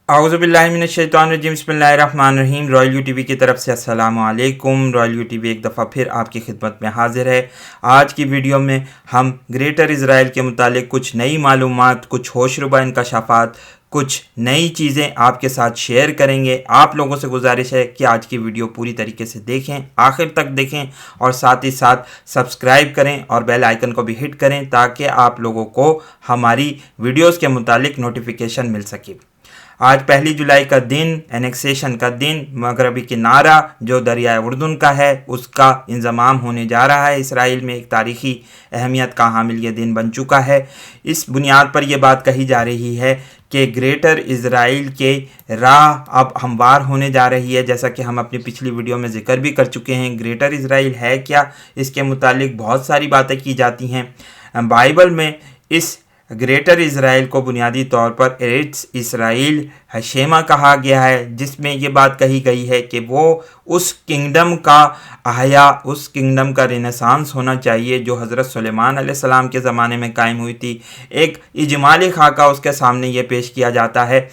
औज़ुबिल्लाहिमिनश्शैतानिर्रजीम बिस्मिल्लाहिर्रहमानिर्रहीम। Royal UTV की तरफ से अस्सलामु अलैकुम। रॉयल यूटीवी एक दफ़ा फिर आपकी खिदमत में हाजिर है। आज की वीडियो में हम ग्रेटर इज़राइल के मुतालिक कुछ नई मालूमात, कुछ होशरुबा इंकशाफात, कुछ नई चीज़ें आपके साथ शेयर करेंगे। आप लोगों से गुजारिश है कि आज की वीडियो पूरी तरीके से देखें, आखिर तक देखें और साथ ही साथ सब्सक्राइब करें और बेल आइकन को भी हिट करें ताकि आप लोगों को हमारी वीडियोस के मुतालिक नोटिफिकेशन मिल सके। आज 1 जुलाई का दिन, एनेक्सेशन का दिन, मगरबी किनारा जो दरिया उर्दन का है उसका इंज़माम होने जा रहा है। इसराइल में एक तारीख़ी अहमियत का हामिल ये दिन बन चुका है। इस बुनियाद पर यह बात कही जा रही है कि ग्रेटर इज़राइल के राह अब हमवार होने जा रही है। जैसा कि हम अपनी पिछली वीडियो में ज़िक्र भी कर चुके हैं, ग्रेटर इज़राइल है क्या, इसके मुतालिक बहुत सारी बातें की जाती हैं। बाइबल में इस ग्रेटर इज़राइल को बुनियादी तौर पर एरेट्स इसराइल हशेमा कहा गया है, जिसमें ये बात कही गई है कि वो उस किंगडम का अहया, उस किंगडम का रेनेसांस होना चाहिए जो हज़रत सुलेमान अलैहिस्सलाम के ज़माने में कायम हुई थी। एक इजमाली खाका उसके सामने ये पेश किया जाता है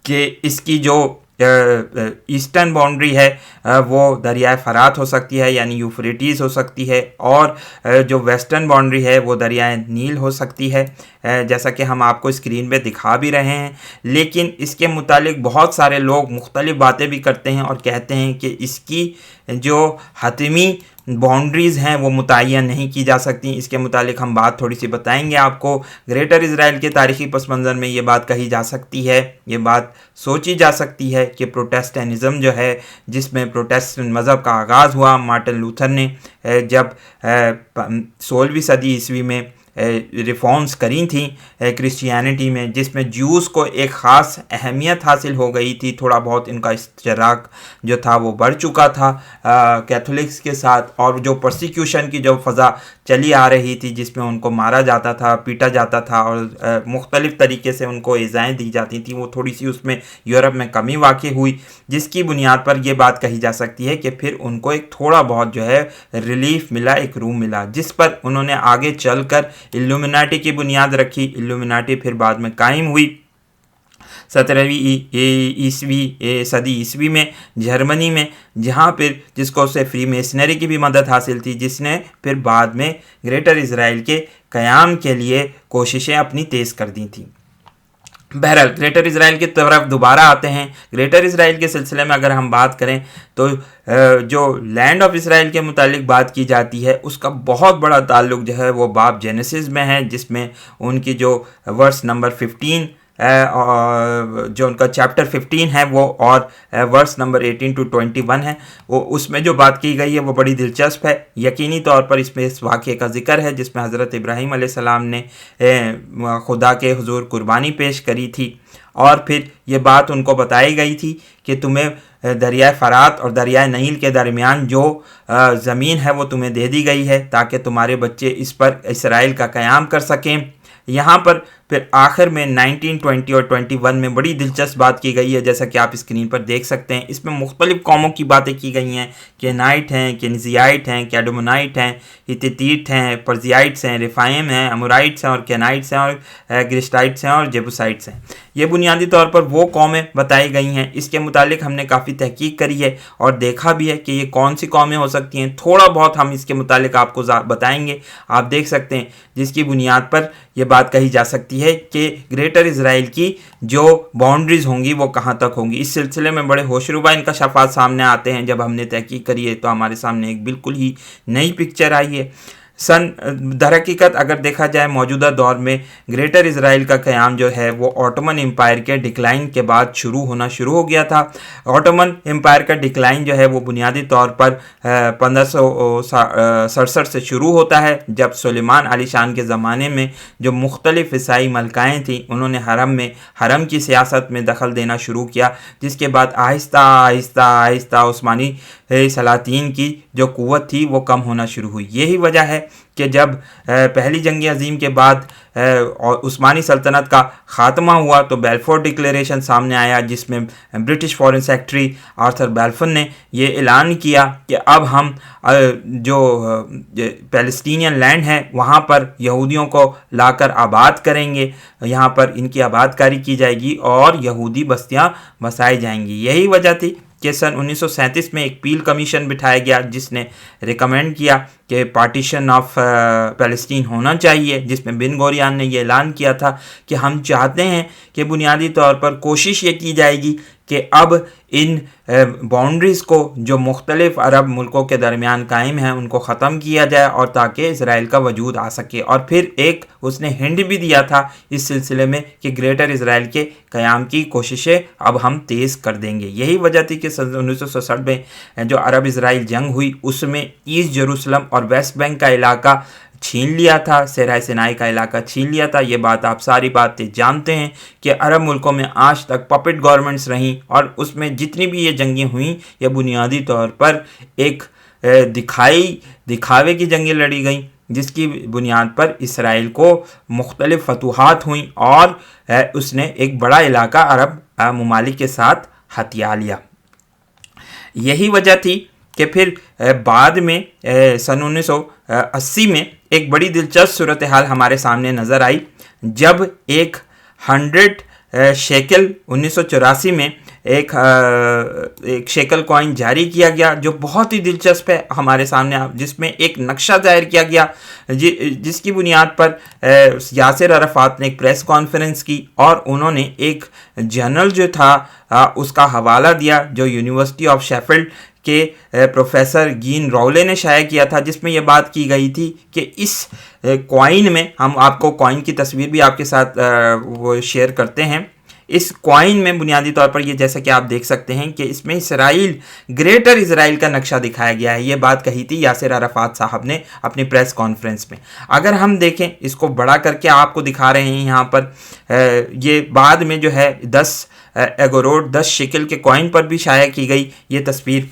कि इसकी जो ईस्टर्न बाउंड्री है वो दरियाए फ़रात हो सकती है, यानी यूफ्रेटिस हो सकती है, और जो वेस्टर्न बाउंड्री है वो दरियाए नील हो सकती है, जैसा कि हम आपको स्क्रीन पे दिखा भी रहे हैं। लेकिन इसके मुतालिक बहुत सारे लोग मुख्तलिफ बातें भी करते हैं और कहते हैं कि इसकी जो हतमी बाउंड्रीज़ हैं वो मुतय्यन नहीं की जा सकती। इसके मुतालिक हम बात थोड़ी सी बताएंगे आपको। ग्रेटर इज़राइल के तारीख़ी पस मंज़र में ये बात कही जा सकती है, ये बात सोची जा सकती है कि प्रोटेस्टेंटिज़म जो है, जिसमें प्रोटेस्टेंट मज़हब का आगाज़ हुआ मार्टिन लूथर ने जब 16वीं सदी ईस्वी में रिफॉर्म्स करी थी क्रिश्चियनिटी में, जिसमें ज्यूज़ को एक ख़ास अहमियत हासिल हो गई थी। थोड़ा बहुत इनका इश्तराक जो था वो बढ़ चुका था कैथोलिक्स के साथ, और जो परसिक्यूशन की जो फ़ज़ा चली आ रही थी जिसमें उनको मारा जाता था, पीटा जाता था और मुख्तलिफ़ तरीके से उनको इज़ाएँ दी जाती थी, वो थोड़ी सी उसमें यूरोप में कमी वाक़ई हुई, जिसकी बुनियाद पर यह बात कही जा सकती है कि फिर उनको एक थोड़ा बहुत जो है रिलीफ मिला, एक रूम मिला, जिस पर उन्होंने आगे चल कर इल्यूमिनाटी की बुनियाद रखी। इल्यूमिनाटी फिर बाद में कायम हुई 17वीं सदी ईस्वी में जर्मनी में, जहाँ फिर जिसको से फ्री मेसनरी की भी मदद हासिल थी, जिसने फिर बाद में ग्रेटर इज़राइल के क़याम के लिए कोशिशें अपनी तेज़ कर दी थी। बहरहाल ग्रेटर इज़राइल की तरफ दोबारा आते हैं। ग्रेटर इज़राइल के सिलसिले में अगर हम बात करें तो जो लैंड ऑफ इसराइल के मुतालिक बात की जाती है उसका बहुत बड़ा ताल्लुक जो है वो बाब जेनेसिस में है, जिसमें उनकी जो वर्स नंबर 15 जो उनका चैप्टर 15 है वो, और वर्स नंबर 18 to 21 है, वो उसमें जो बात की गई है वो बड़ी दिलचस्प है। यकीनी तौर पर इसमें इस वाक़े का जिक्र है जिसमें हज़रत इब्राहीम अलैहिस्सलाम ने खुदा के हुजूर कुर्बानी पेश करी थी, और फिर ये बात उनको बताई गई थी कि तुम्हें दरियाए फ़रात और दरियाए नील के दरमियान जो ज़मीन है वो तुम्हें दे दी गई है ताकि तुम्हारे बच्चे इस पर इसराइल का क़याम कर सकें। यहाँ पर फिर आखिर में 1920 और 21 में बड़ी दिलचस्प बात की गई है, जैसा कि आप स्क्रीन पर देख सकते हैं। इसमें मुख्तलिफ़ कौमों की बातें की गई हैं, केनाइट हैं, केनजियाइट हैं, कैडोमोनाइट हैं, हित्तीट हैं, पर्जियाइट्स हैं, रिफाइम हैं, अमोराइट्स हैं और केनाइट्स हैं और ग्रिस्टाइट्स हैं और जेबूसाइट्स हैं। ये बुनियादी तौर पर वो कौमें बताई गई हैं। इसके मुतालिक हमने काफ़ी तहकीक करी है और देखा भी है कि ये कौन सी कौमें हो सकती हैं। थोड़ा बहुत हम इसके मुतालिक आपको बताएंगे, आप देख सकते हैं, जिसकी बुनियाद पर यह बात कही जा सकती है कि ग्रेटर इज़राइल की जो बाउंड्रीज़ होंगी वो कहाँ तक होंगी। इस सिलसिले में बड़े होशरुबा इंकशाफात सामने आते हैं। जब हमने तहकीक करी है तो हमारे सामने एक बिल्कुल ही नई पिक्चर आई है। दरहकीकत अगर देखा जाए मौजूदा दौर में ग्रेटर इज़राइल का क़याम जो है वो ऑटोमन एम्पायर के डिक्लाइन के बाद शुरू हो गया था। ऑटोमन एम्पायर का डिक्लाइन जो है वो बुनियादी तौर पर 1567 से शुरू होता है, जब सुलेमान आलीशान के ज़माने में जो मुख्तलिफ़ ईसाई मलकाएँ थीं उन्होंने हरम की सियासत में दखल देना शुरू किया, जिसके बाद आहिस्ता आहिस्ता उस्मानी सलातीन की जो क़ुव्वत थी वो कम होना शुरू हुई। यही वजह है कि जब पहली जंग अजीम के बाद उस्मानी सल्तनत का ख़ात्मा हुआ तो बेल्फोर डिक्लेरेशन सामने आया, जिसमें British foreign secretary Arthur Balfour ने ये ऐलान किया कि अब हम जो पैलेस्टीनियन लैंड है वहाँ पर यहूदियों को लाकर आबाद करेंगे, यहाँ पर इनकी आबादकारी की जाएगी और यहूदी बस्तियाँ बसाई जाएंगी। यही वजह थी कि सन 1937 में एक पील कमीशन बिठाया गया जिसने रिकमेंड किया कि पार्टीशन ऑफ पैलेस्टीन होना चाहिए, जिसमें बिन गोरियान ने यह ऐलान किया था कि हम चाहते हैं कि बुनियादी तौर पर कोशिश ये की जाएगी कि अब इन बाउंड्रीज़ को जो मुख्तलिफ अरब मुल्कों के दरमियान कायम हैं उनको ख़त्म किया जाए और ताकि इसराइल का वजूद आ सके। और फिर एक उसने हिंट भी दिया था इस सिलसिले में कि ग्रेटर इसराइल के क़याम की कोशिशें अब हम तेज़ कर देंगे। यही वजह थी कि सन 1967 में जो अरब इसराइल जंग हुई उसमें ईस्ट यरूशलेम और वेस्ट बैंक का इलाका छीन लिया था, सहराए सिनाई का इलाका छीन लिया था। ये बात आप सारी बातें जानते हैं कि अरब मुल्कों में आज तक पपेट गवर्नमेंट्स रहीं और उसमें जितनी भी ये जंगें हुई ये बुनियादी तौर पर एक दिखावे की जंगें लड़ी गई, जिसकी बुनियाद पर इसराइल को मुख्तलिफ फतूहात हुई और उसने एक बड़ा इलाका अरब ममालिक के साथ हथिया लिया। यही वजह थी कि फिर बाद में सन 1980 में एक बड़ी दिलचस्प सूरत हाल हमारे सामने नज़र आई, जब एक 100 शेकल 1984 में एक शेकल कॉइन जारी किया गया जो बहुत ही दिलचस्प है हमारे सामने, जिसमें एक नक्शा जाहिर किया गया जिसकी बुनियाद पर यासिर अराफात ने एक प्रेस कॉन्फ्रेंस की और उन्होंने एक जर्नल जो था उसका हवाला दिया जो यूनिवर्सिटी ऑफ शेफील्ड के प्रोफेसर गीन रॉले ने शाया किया था, जिसमें यह बात की गई थी कि इस कॉइन में, हम आपको कॉइन की तस्वीर भी आपके साथ वो शेयर करते हैं, इस कॉइन में बुनियादी तौर पर ये जैसा कि आप देख सकते हैं कि इसमें इसराइल, ग्रेटर इसराइल का नक्शा दिखाया गया है। ये बात कही थी यासिर अराफात साहब ने अपनी प्रेस कॉन्फ्रेंस में। अगर हम देखें, इसको बड़ा करके आपको दिखा रहे हैं यहाँ पर, ये बाद में जो है 10 एगोरोट 10 शेकल के कॉइन पर भी शाया की गई ये तस्वीर,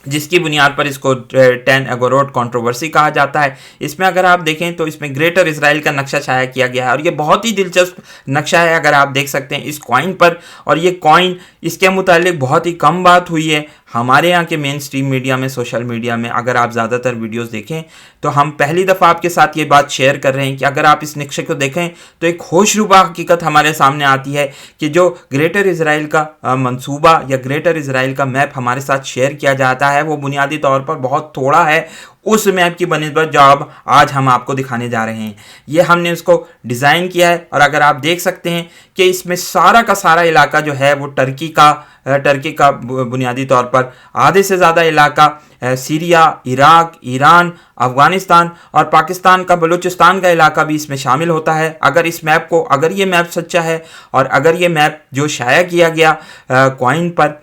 जिसकी बुनियाद पर इसको 10 एगोरोट कंट्रोवर्सी कहा जाता है। इसमें अगर आप देखें तो इसमें ग्रेटर इसराइल का नक्शा शाया किया गया है और ये बहुत ही दिलचस्प नक्शा है, अगर आप देख सकते हैं इस कॉइन पर। और ये कॉइन, इसके मुतालिक बहुत ही कम बात हुई है हमारे यहाँ के मेन स्ट्रीम मीडिया में, सोशल मीडिया में। अगर आप ज़्यादातर वीडियोस देखें तो हम पहली दफ़ा आपके साथ ये बात शेयर कर रहे हैं कि अगर आप इस नक्शे को देखें तो एक होशरुबा हकीकत हमारे सामने आती है कि जो ग्रेटर इसराइल का मंसूबा या ग्रेटर इसराइल का मैप हमारे साथ शेयर किया जाता है वो बुनियादी तौर पर बहुत थोड़ा है उस मैप की बनिस्बत जो अब आज हम आपको दिखाने जा रहे हैं। ये हमने उसको डिज़ाइन किया है और अगर आप देख सकते हैं कि इसमें सारा का सारा इलाका जो है वो टर्की का बुनियादी तौर पर आधे से ज़्यादा इलाका सीरिया, इराक, ईरान, अफ़गानिस्तान और पाकिस्तान का बलूचिस्तान का इलाका भी इसमें शामिल होता है। अगर इस मैप को, अगर ये मैप सच्चा है और अगर ये मैप जो शाया किया गया कॉइन पर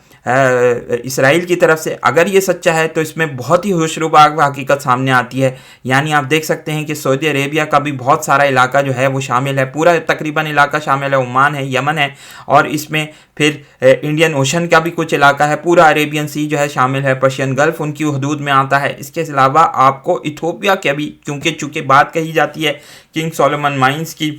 इसराइल की तरफ से, अगर ये सच्चा है तो इसमें बहुत ही होशरुबा हकीकत सामने आती है। यानी आप देख सकते हैं कि सऊदी अरेबिया का भी बहुत सारा इलाका जो है वो शामिल है, पूरा तकरीबन इलाका शामिल है, ओमान है, यमन है और इसमें फिर इंडियन ओशन का भी कुछ इलाका है, पूरा अरेबियन सी जो है शामिल है, पर्शियन गल्फ उनकी हदूद में आता है। इसके अलावा आपको इथोपिया के भी, चूँकि बात कही जाती है किंग सोलोमन माइंस की,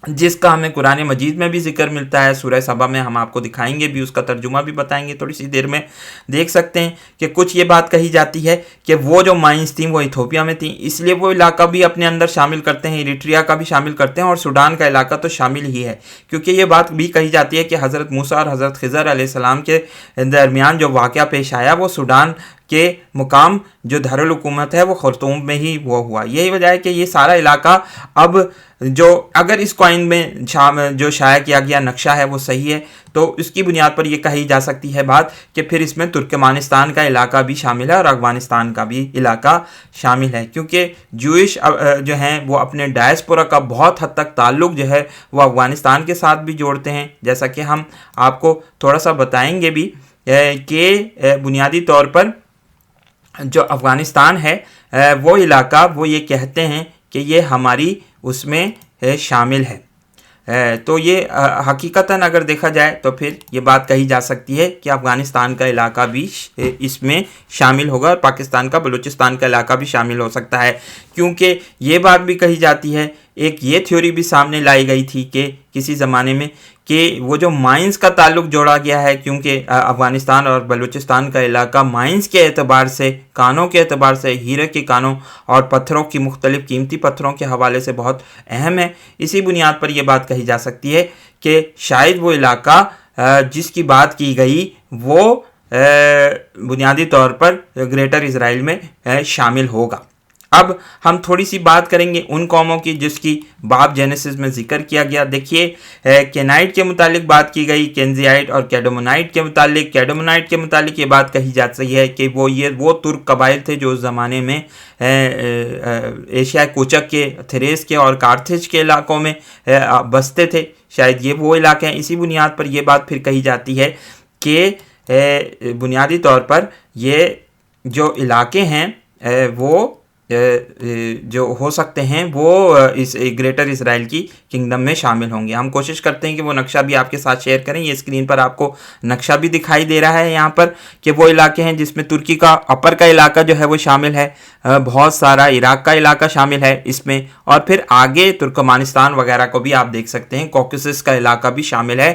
जिसका हमें कुरान मजीद में भी जिक्र मिलता है, सूरह सबा में हम आपको दिखाएंगे भी, उसका तर्जुमा भी बताएंगे थोड़ी सी देर में। देख सकते हैं कि कुछ ये बात कही जाती है कि वो जो माइंस थी वो इथोपिया में थी, इसलिए वो इलाका भी अपने अंदर शामिल करते हैं, इरिट्रिया का भी शामिल करते हैं और सूडान का इलाका तो शामिल ही है। क्योंकि ये बात भी कही जाती है कि हज़रत मूसा और हज़रत खिज़र अलैहिस्सलाम के दरमियान जो वाक़या पेश आया वो सूडान के मुकाम जो दारुल हुकूमत है वो खर्तूम में ही वो हुआ। यही वजह है कि ये सारा इलाका अब जो, अगर इस कॉइन में जो शाया किया गया नक्शा है वो सही है तो इसकी बुनियाद पर ये कही जा सकती है बात कि फिर इसमें तुर्कमानिस्तान का इलाका भी शामिल है और अफगानिस्तान का भी इलाका शामिल है। क्योंकि जूइश जो हैं वो अपने डायस्पोरा का बहुत हद तक ताल्लुक़ जो है वो अफगानिस्तान के साथ भी जोड़ते हैं, जैसा कि हम आपको थोड़ा सा बताएंगे भी कि बुनियादी तौर पर जो अफ़गानिस्तान है वो इलाका, वो ये कहते हैं कि ये हमारी उसमें शामिल है। तो ये हकीकतन अगर देखा जाए तो फिर ये बात कही जा सकती है कि अफ़गानिस्तान का इलाका भी इसमें शामिल होगा और पाकिस्तान का बलूचिस्तान का इलाका भी शामिल हो सकता है, क्योंकि ये बात भी कही जाती है, एक ये थ्योरी भी सामने लाई गई थी कि किसी ज़माने में कि वो जो माइंस का ताल्लुक जोड़ा गया है, क्योंकि अफ़गानिस्तान और बलूचिस्तान का इलाका माइंस के एतबार से, कानों के एतबार से, हीरे के कानों और पत्थरों की मुख्तलिफ़ कीमती पत्थरों के हवाले से बहुत अहम है। इसी बुनियाद पर यह बात कही जा सकती है कि शायद वो इलाका जिसकी बात की गई वो बुनियादी तौर पर ग्रेटर इज़राइल में शामिल होगा। अब हम थोड़ी सी बात करेंगे उन कौमों की जिसकी बाब जेनेसिस में जिक्र किया गया। देखिए, केनाइट के मुतालिक बात की गई, केन्जियाइट और कैडोमोनाइट के मुतालिक ये बात कही जाती है कि वो तुर्क कबाइल थे जो उस ज़माने में एशिया कोचक के, थेरेस के और कार्थेज के इलाकों में बसते थे। शायद ये वो इलाके हैं। इसी बुनियाद पर यह बात फिर कही जाती है कि बुनियादी तौर पर ये जो इलाके हैं वो जो हो सकते हैं वो इस ग्रेटर इज़राइल की किंगडम में शामिल होंगे। हम कोशिश करते हैं कि वो नक्शा भी आपके साथ शेयर करें। ये स्क्रीन पर आपको नक्शा भी दिखाई दे रहा है यहाँ पर कि वो इलाके हैं जिसमें तुर्की का अपर का इलाका जो है वो शामिल है, बहुत सारा इराक का इलाका शामिल है इसमें, और फिर आगे तुर्कमानिस्तान वगैरह को भी आप देख सकते हैं, कॉकेसस का इलाका भी शामिल है।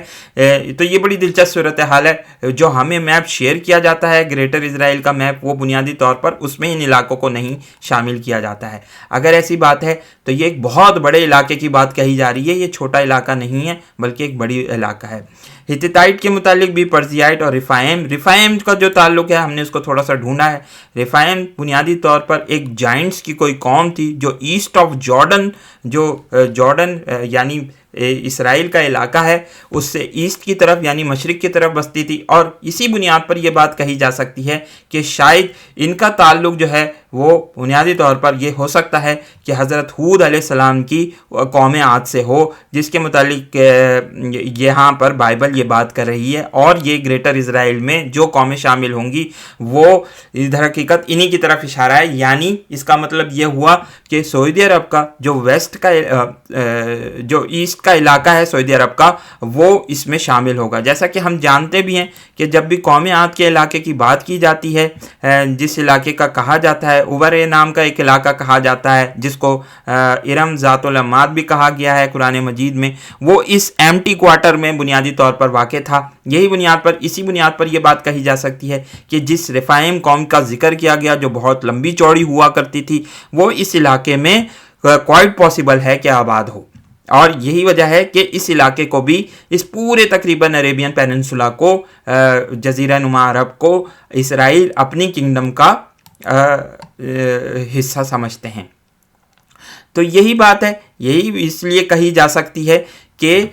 तो ये बड़ी दिलचस्प सूरत हाल है। जो हमें मैप शेयर किया जाता है ग्रेटर इज़राइल का मैप, वो बुनियादी तौर पर उसमें इन इलाकों को नहीं शामिल किया जाता है। अगर ऐसी बात है तो ये एक बहुत बड़े इलाके की बात कही जा रही है। ये छोटा इलाका नहीं है बल्कि एक बड़ी इलाका है। हित्तिताइट के मुतालिक भी पर्जियाइट और रिफाइम का जो ताल्लुक है हमने उसको थोड़ा सा ढूंढा है। रिफाइम बुनियादी तौर पर एक जाइंट्स की कोई कौम थी जो ईस्ट ऑफ जॉर्डन, जो जॉर्डन यानी इसराइल का इलाका है उससे ईस्ट की तरफ यानी मशरिक की तरफ बसती थी। और इसी बुनियाद पर यह बात कही जा सकती है कि शायद इनका ताल्लुक जो है वो बुनियादी तौर पर ये हो सकता है कि हज़रत हूद अलैहिस्सलाम की कौम आद से हो, जिसके मुतालिक यहाँ पर बाइबल ये बात कर रही है। और ये ग्रेटर इज़राइल में जो कौमें शामिल होंगी वो इधर हकीकत इन्हीं की तरफ इशारा है। यानी इसका मतलब ये हुआ कि सऊदी अरब का जो वेस्ट का जो ईस्ट का इलाका है सऊदी अरब का, वो इसमें शामिल होगा। जैसा कि हम जानते भी हैं कि जब भी कौम आद के इलाके की बात की जाती है, जिस इलाके का कहा जाता है, उबर नाम का एक इलाका कहा जाता है जिसको इरम ज़ातुल अमाद भी कहा गया है कुरान मजीद में, वो इस एम्प्टी क्वार्टर में बुनियादी तौर पर वाक़ था। यही बुनियाद पर, इसी बुनियाद पर यह बात कही जा सकती है कि जिस रिफाइम कौम का जिक्र किया गया जो बहुत लंबी चौड़ी हुआ करती थी, वो इस इलाके में क्वाइट पॉसिबल है कि आबाद हो। और यही वजह है कि इस इलाके को भी, इस पूरे तकरीबन अरेबियन पेनिनसुला को, जजीरा नुमा अरब को इसराइल अपनी किंगडम का हिस्सा समझते हैं। तो यही बात है, यही इसलिए कही जा सकती है कि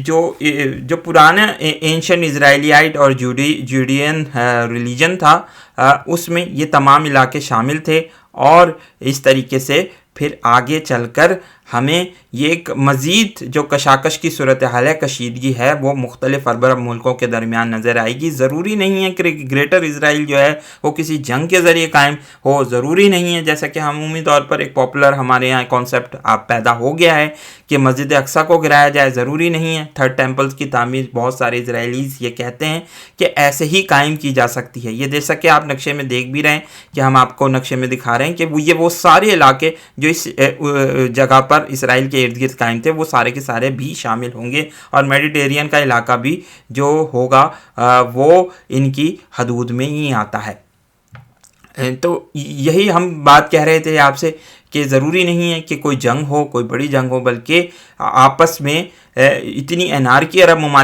जो पुराना एंशिएंट इज़राइलियाइट और जूडियन रिलीजन था उसमें ये तमाम इलाके शामिल थे। और इस तरीके से फिर आगे चलकर हमें ये एक मज़ीद जो कशाकश की सूरत हाल है, कशीदगी है, वो मुख्तलिफ़ अरब मुल्कों के दरमियान नज़र आएगी। ज़रूरी नहीं है कि ग्रेटर इज़राइल जो है वो किसी जंग के ज़रिए कायम हो, ज़रूरी नहीं है। जैसा कि अमूमी तौर पर एक पॉपुलर हमारे यहाँ कॉन्सेप्ट पैदा हो गया है कि मस्जिद अक्सा को गिराया जाए, ज़रूरी नहीं है। थर्ड टेम्पल्स की तामीर बहुत सारे इज़राइलीज़ ये कहते हैं कि ऐसे ही कायम की जा सकती है। ये जैसा कि आप नक्शे में देख भी रहे हैं कि हम आपको नक्शे में दिखा रहे हैं कि वो सारे इलाके जो इस जगह पर इसराइल के इर्द गिर्द कायम थे वो सारे के सारे भी शामिल होंगे। और मेडिटेरियन का इलाका भी जो होगा वो इनकी हदूद में ही आता है। तो यही हम बात कह रहे थे आपसे कि ज़रूरी नहीं है कि कोई जंग हो, कोई बड़ी जंग हो, बल्कि आपस में इतनी एनार्की अरब ममालिक